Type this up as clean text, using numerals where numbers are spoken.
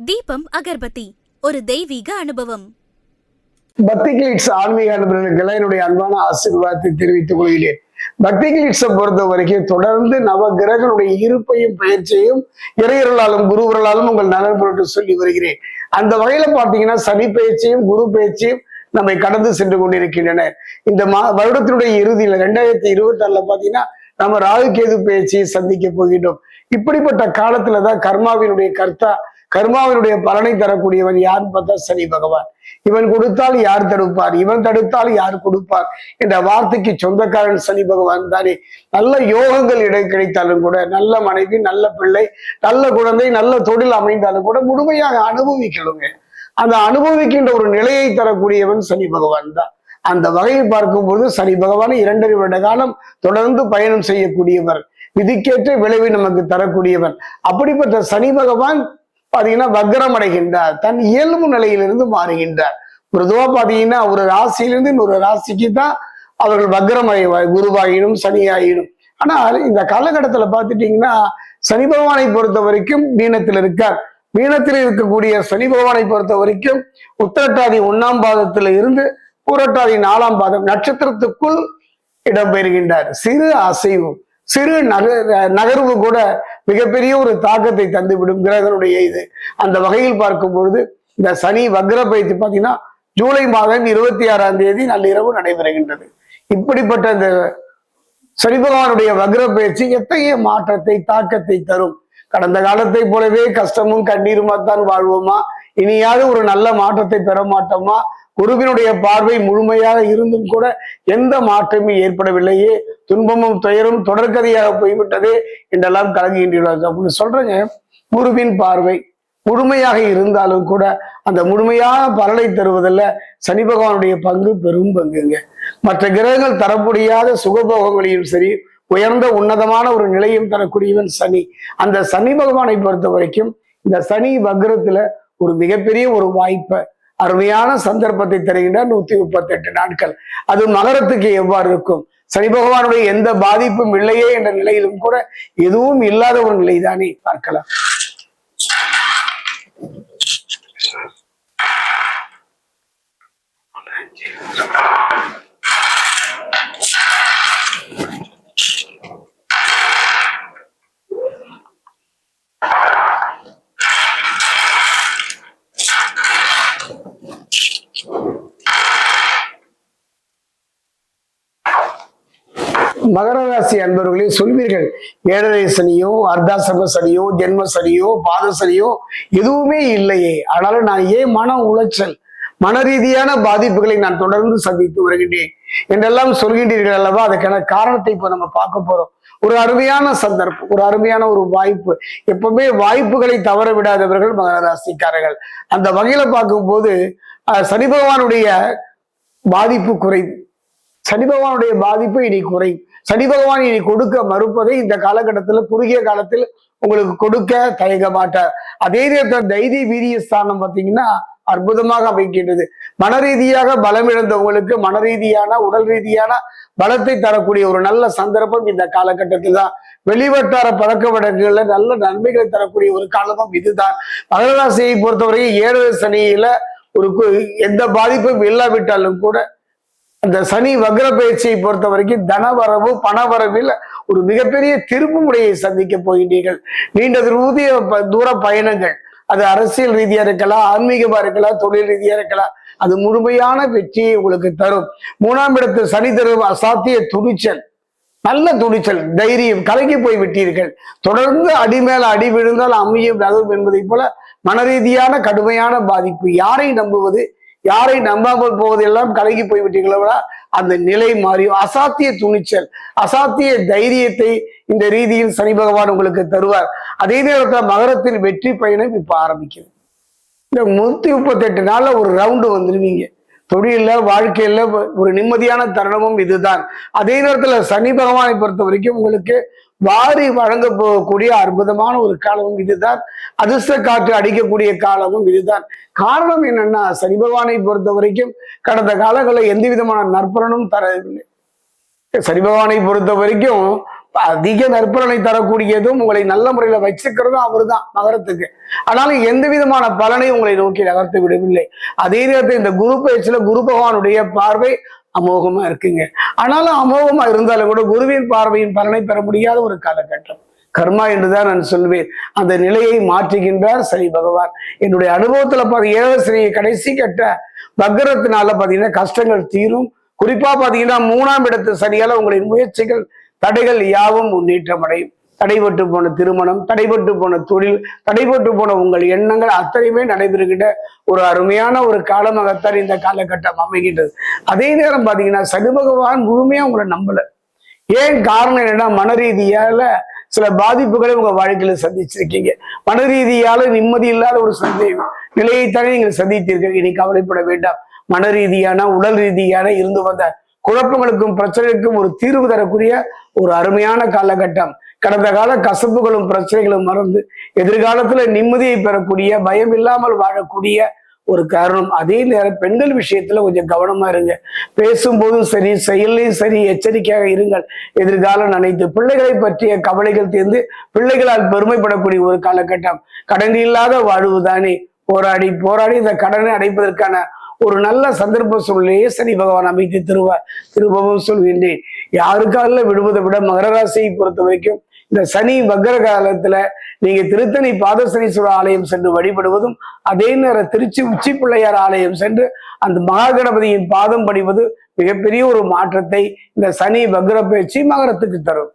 தீபம் அகர்பத்தி ஒரு தெய்வீக அனுபவம். பக்தி கிளிட்ஸ் ஆன்மீக அனுபவர்களுக்கு என்னுடைய அன்பான ஆசீர்வாதத்தை தெரிவித்துக் கொள்கிறேன். பக்தி கிளிட்ஸை பொறுத்த வரைக்கும் தொடர்ந்து நவ கிரகனுடைய இருப்பையும் பயிற்சியையும் இறையர்களாலும் குருவர்களாலும் உங்கள் நலன் பொருட்டு சொல்லி வருகிறேன். அந்த வகையில பாத்தீங்கன்னா சனி பயிற்சியும் குரு பயிற்சியும் நம்மை கடந்து சென்று கொண்டிருக்கின்றன. இந்த வருடத்தினுடைய இறுதியில 2026 பாத்தீங்கன்னா நம்ம ராகு கேது பயிற்சியை சந்திக்க போகின்றோம். இப்படிப்பட்ட காலத்துலதான் கர்மாவினுடைய கர்த்தா, கர்மாவினுடைய பலனை தரக்கூடியவன் யாருன்னு பார்த்தா சனி பகவான். இவன் கொடுத்தால் யார் தடுப்பார், இவன் தடுத்தால் யார் கொடுப்பார் என்ற வார்த்தைக்கு சொந்தக்காரன் சனி பகவான் தானே. நல்ல யோகங்கள் கிடைத்தாலும் கூட, நல்ல மனைவி, நல்ல பிள்ளை, நல்ல குழந்தை, நல்ல தொழில் அமைந்தாலும் கூட முழுமையாக அனுபவிக்கணுங்க. அந்த அனுபவிக்கின்ற ஒரு நிலையை தரக்கூடியவன் சனி பகவான் தான். அந்த வகையை பார்க்கும்போது சனி பகவான் 2.5 வருட காலம் தொடர்ந்து பயணம் செய்யக்கூடியவர், விதிக்கேற்ற விளைவை நமக்கு தரக்கூடியவன். அப்படிப்பட்ட சனி பகவான் பாத்தீங்கன்னா வக்ரம் அடைகின்றார், தன் இயல்பு நிலையிலிருந்து மாறுகின்றார். பொதுவா பாத்தீங்கன்னா ஒரு ராசியிலிருந்து இன்னொரு ராசிக்கு தான் அவர்கள் வக்ரம் அடைவார், குருவாயினும் சனியாயினும். ஆனால் இந்த காலகட்டத்துல பாத்துட்டீங்கன்னா சனி பகவானை பொறுத்த வரைக்கும் மீனத்தில் இருக்கார். மீனத்தில் இருக்கக்கூடிய சனி பகவானை பொறுத்த வரைக்கும் உத்திரட்டாதி 1ஆம் பாதத்துல இருந்து பூரட்டாதி 4ஆம் பாதம் நட்சத்திரத்துக்குள் இடம்பெறுகின்றார். சிறு அசைவு, சிறு நகர்வு கூட மிகப்பெரிய ஒரு தாக்கத்தை தந்துவிடும் கிரகனுடைய இது. அந்த வகையில் பார்க்கும் பொழுது இந்த சனி வக்ர பயிற்சி பார்த்தீங்கன்னா ஜூலை மாதம் 26ஆம் தேதி நள்ளிரவு நடைபெறுகின்றது. இப்படிப்பட்ட இந்த சனி பகவானுடைய வக்ர பயிற்சி எத்தகைய மாற்றத்தை தாக்கத்தை தரும்? கடந்த காலத்தை போலவே கஷ்டமும் கண்ணீருமா தான் வாழ்வோமா? இனியாவது ஒரு நல்ல மாற்றத்தை பெற மாட்டோமா? குருவினுடைய பார்வை முழுமையாக இருந்தும் கூட எந்த மாற்றமும் ஏற்படவில்லையே, துன்பமும் துயரும் தொடர்கதையாக போய்விட்டதே என்றெல்லாம் கலங்குகின்றீர்கள் அப்படின்னு சொல்றேங்க. குருவின் பார்வை முழுமையாக இருந்தாலும் கூட அந்த முழுமையான பலனை தருவதில் சனி பகவானுடைய பங்கு பெரும் பங்குங்க. மற்ற கிரகங்கள் தரப்படியாத சுகபோகங்களையும் சரி, உயர்ந்த உன்னதமான ஒரு நிலையும் தரக்கூடியவன் சனி. அந்த சனி பகவானை பொறுத்த வரைக்கும் இந்த சனி வக்ரத்துல ஒரு மிகப்பெரிய ஒரு வாய்ப்பை, அருமையான சந்தர்ப்பத்தை தருகின்ற 138 நாட்கள். அது மகரத்துக்கு எவ்வாறு இருக்கும்? சனி பகவானுடைய எந்த பாதிப்பும் இல்லையே என்ற நிலையிலும் கூட எதுவும் இல்லாத ஒரு நிலைதானே பார்க்கலாம். மகர ராசி அன்பர்களே, சொல்வீர்கள் 7.5 சனியோ, அர்த்தாசிரம சனியோ, ஜென்ம சனியோ, பாத சனியோ எதுவுமே இல்லையே, ஆனாலும் நான் ஏன் மன உளைச்சல், மன ரீதியான பாதிப்புகளை நான் தொடர்ந்து சந்தித்து வருகின்றேன் என்றெல்லாம் சொல்கின்றீர்கள் அல்லவா? அதுக்கான காரணத்தை இப்போ நம்ம பார்க்க போறோம். ஒரு அருமையான சந்தர்ப்பம், ஒரு அருமையான ஒரு வாய்ப்பு. எப்பவுமே வாய்ப்புகளை தவற விடாதவர்கள் மகர ராசிக்காரர்கள். அந்த வகையில பார்க்கும்போது சனி பகவானுடைய பாதிப்பு குறைவு, சனி பகவானுடைய பாதிப்பு இனி குறையும். சனி பகவான் இனி கொடுக்க மறுப்பதை இந்த காலகட்டத்தில் குறுகிய காலத்தில் உங்களுக்கு கொடுக்க தயங்க மாட்டார். அதே நேரத்தில் தைரிய வீரிய ஸ்தானம் பார்த்தீங்கன்னா அற்புதமாக அமைக்கின்றது. மன ரீதியாக பலம் இழந்தவங்களுக்கு மன ரீதியான உடல் ரீதியான பலத்தை தரக்கூடிய ஒரு நல்ல சந்தர்ப்பம் இந்த காலகட்டத்தில் தான். வெளிவட்டார பழக்க வழக்குகள்ல நல்ல நன்மைகளை தரக்கூடிய ஒரு காலமும் இதுதான். மகர ராசியை பொறுத்தவரை 7 சனியில ஒரு எந்த பாதிப்பும் இல்லாவிட்டாலும் கூட அந்த சனி வக்ர பயிற்சியை பொறுத்த வரைக்கும் தனவரவு பணவரவில் ஒரு மிகப்பெரிய திருப்பு முறையை சந்திக்க போகின்றீர்கள். நீண்ட தூர பயணங்கள், அது அரசியல் ரீதியா இருக்கலாம், ஆன்மீகமா இருக்கலாம், தொழில் ரீதியா இருக்கலாம், அது முழுமையான வெற்றியை உங்களுக்கு தரும். 3ஆம் இடத்து சனி தரும் அசாத்திய துணிச்சல், நல்ல துணிச்சல், தைரியம், கலங்கி போய் விட்டீர்கள். தொடர்ந்து அடி மேல அடி விழுந்தால் அம்மியும் நகரும் என்பதை போல மன ரீதியான கடுமையான பாதிப்பு. யாரை நம்புவது, யாரை நம்பாமல் போவதெல்லாம் கலங்கி போய்விட்டீங்களா? அந்த நிலை மாறி அசாத்திய துணிச்சல், அசாத்திய தைரியத்தை இந்த ரீதியில் சனி பகவான் உங்களுக்கு தருவார். அதே நேரத்தில் மகரத்தில் வெற்றி பயணம் இப்ப ஆரம்பிக்குது. இந்த 138 நாள்ல ஒரு ரவுண்டு வந்துருவீங்க. தொழில வாழ்க்கையில ஒரு நிம்மதியான தருணமும் இதுதான். அதே நேரத்துல சனி பகவானை பொறுத்த வரைக்கும் உங்களுக்கு வாரி வழங்க போகக்கூடிய அற்புதமான ஒரு காலமும் இதுதான். அதிர்ஷ்ட காற்று அடிக்கக்கூடிய காலமும் இதுதான். காரணம் என்னன்னா சனி பகவானை பொறுத்த வரைக்கும் கடந்த காலங்களில் எந்த விதமான நற்பலனும் தரவில்லை. சனி பகவானை பொறுத்த வரைக்கும் அதிக நற்பலனை தரக்கூடியதும் உங்களை நல்ல முறையில வச்சுக்கிறதும் அவர் தான் மகரத்துக்கு. ஆனாலும் எந்த விதமான பலனை உங்களை நோக்கி நகர்த்தி விடவில்லை. அதே நேரத்தில் இந்த குரு பயிற்சியில குரு பகவானுடைய பார்வை அமோகமா இருக்குங்க. ஆனாலும் அமோகமா இருந்தாலும் கூட குருவின் பார்வையின் பலனை பெற முடியாத ஒரு காலகட்டம். கர்மா என்றுதான் நான் சொல்வேன். அந்த நிலையை மாற்றுகின்றார் சனி பகவான். என்னுடைய அனுபவத்துல ஏழரை சனியை கடைசி கட்ட வக்கரத்தினால பாத்தீங்கன்னா கஷ்டங்கள் தீரும். குறிப்பா பாத்தீங்கன்னா 3ஆம் இடத்து சனியால உங்களின் முயற்சிகள் தடைகள் யாவும் முன்னேற்றம் அடையும். தடைபட்டு போன திருமணம், தடைபட்டு போன தொழில், தடைபட்டு போன உங்கள் எண்ணங்கள் அத்தனையுமே நடைபெறுகின்ற ஒரு அருமையான ஒரு காலமாகத்தான் இந்த காலகட்டம் அமைகின்றது. அதே நேரம் பாத்தீங்கன்னா சனி பகவான் முழுமையா உங்களை நம்பல. ஏன் காரணம் என்னன்னா, மன ரீதியால சில பாதிப்புகளை உங்க வாழ்க்கையில சந்திச்சிருக்கீங்க. மன ரீதியால நிம்மதி இல்லாத ஒரு நிலையைத்தானே நீங்கள் சந்தித்தீர்கள். இனி கவலைப்பட வேண்டாம். மன ரீதியான உடல் ரீதியான இருந்து வந்த குழப்பங்களுக்கும் பிரச்சனைகளுக்கும் ஒரு தீர்வு தரக்கூடிய ஒரு அருமையான காலகட்டம். கடந்த கால கசப்புகளும் பிரச்சனைகளும் மறந்து எதிர்காலத்துல நிம்மதியை பெறக்கூடிய, பயம் இல்லாமல் வாழக்கூடிய ஒரு காரணம். அதே நேரம் பெண்கள் விஷயத்துல கொஞ்சம் கவனமா இருங்க. பேசும்போதும் சரி, செயலையும் சரி, எச்சரிக்கையாக இருங்கள். எதிர்காலம் அனைத்து பிள்ளைகளை பற்றிய கவலைகள் தீர்ந்து பிள்ளைகளால் பெருமைப்படக்கூடிய ஒரு காலகட்டம். கடன் இல்லாத வாழ்வுதானே. போராடி போராடி இந்த கடனை அடைப்பதற்கான ஒரு நல்ல சந்தர்ப்ப சூழ்நிலையை சனி பகவான் அமைத்து தருவார். திரும்பவும் சொல்கின்றேன், யாருக்கால விடுவதை விட மகர ராசியை பொறுத்த வரைக்கும் இந்த சனி வக்கர காலத்துல நீங்க திருத்தணி பாதசனீஸ்வரர் ஆலயம் சென்று வழிபடுவதும், அதே நேரம் திருச்சி உச்சி பிள்ளையார் ஆலயம் சென்று அந்த மகா கணபதியின் பாதம் பணிவது மிகப்பெரிய ஒரு மாற்றத்தை இந்த சனி வக்கர பயிற்சி மகரத்துக்கு தரும்.